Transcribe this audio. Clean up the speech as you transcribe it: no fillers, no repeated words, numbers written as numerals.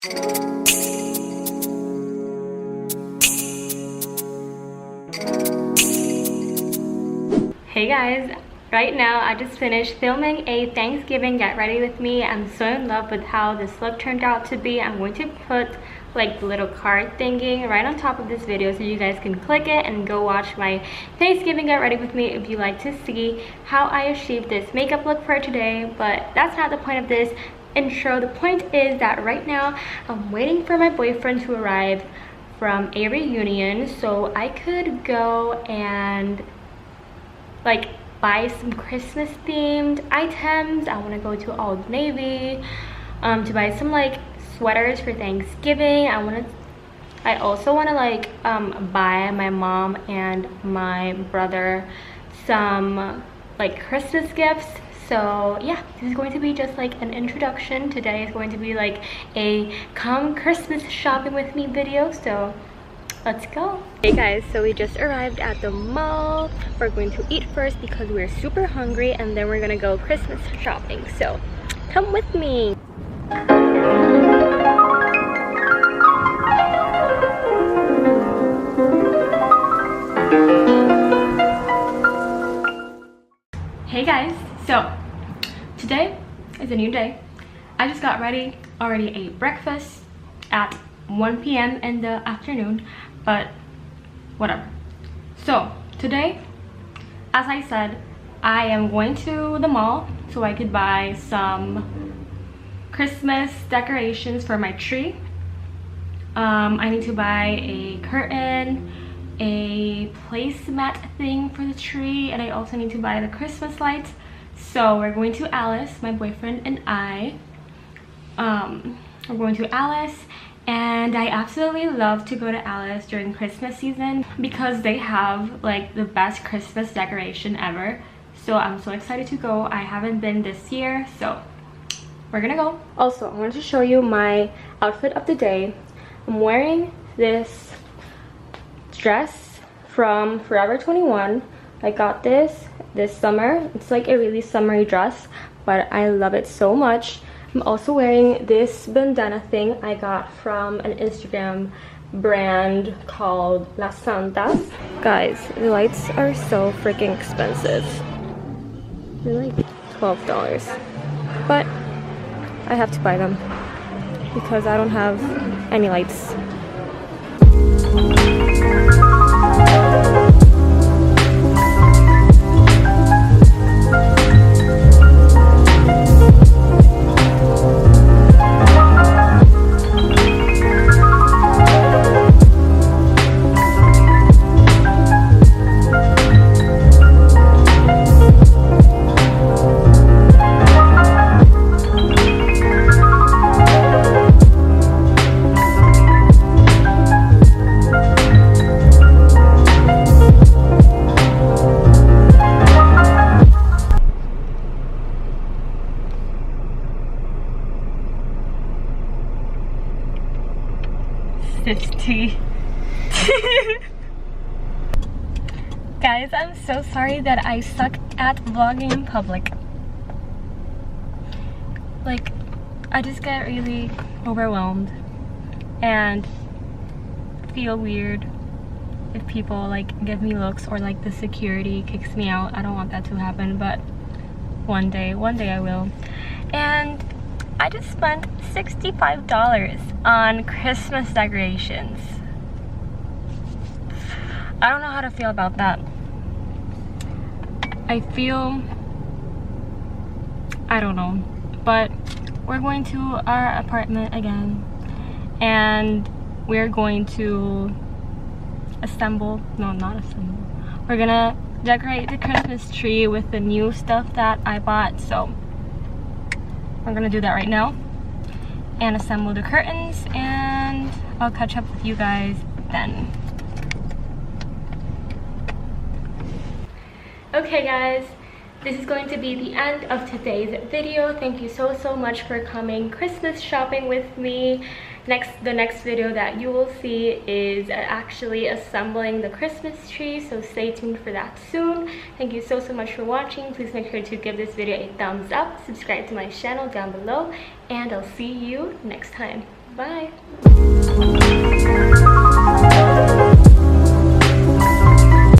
Hey guys, right now I just finished filming a Thanksgiving get ready with me. I'm so in love with how this look turned out to be. I'm going to put like the little card thingy right on top of this video so you guys can click it and go watch my Thanksgiving get ready with me if you like to see how I achieved this makeup look for today. But that's not the point of this intro. The point is that right now I'm waiting for my boyfriend to arrive from a reunion so I could go and like buy some Christmas themed items. I want to go to Old Navy to buy some like sweaters for Thanksgiving. I also want to like buy my mom and my brother some like Christmas gifts. So yeah, this is going to be just like an introduction. Today is going to be like a come Christmas shopping with me video, so let's go. Hey guys, so we just arrived at the mall. We're going to eat first because we're super hungry, and then we're gonna go Christmas shopping, so come with me. Hey guys, so today is a new day. I just got ready, already ate breakfast at 1 p.m. in the afternoon, but whatever. So today, as I said, I am going to the mall so I could buy some Christmas decorations for my tree. I need to buy a curtain, a placemat thing for the tree, and I also need to buy the Christmas lights. So we're going to Alice, my boyfriend and I. We're going to Alice, and I absolutely love to go to Alice during Christmas season because they have like the best Christmas decoration ever. So I'm so excited to go. I haven't been this year, so we're gonna go. Also, I wanted to show you my outfit of the day. I'm wearing this dress from Forever 21. I got this summer. It's like a really summery dress, but I love it so much. I'm also wearing this bandana thing I got from an Instagram brand called Las Santas. Guys, the lights are so freaking expensive. They're like $12, but I have to buy them because I don't have any lights. Guys, I'm so sorry that I suck at vlogging in public. Like, I just get really overwhelmed and feel weird if people like give me looks or like the security kicks me out. I don't want that to happen, but one day I will. And I just spent $65 on Christmas decorations. I don't know how to feel about that. I don't know, but we're going to our apartment again, and we're going to we're gonna decorate the Christmas tree with the new stuff that I bought. So we're gonna do that right now and assemble the curtains, and I'll catch up with you guys then. Okay guys, this is going to be the end of today's video. Thank you so much for coming Christmas shopping with me. The next video that you will see is actually assembling the Christmas tree, so stay tuned for that soon. Thank you so much for watching. Please make sure to give this video a thumbs up, subscribe to my channel down below, and I'll see you next time. Bye.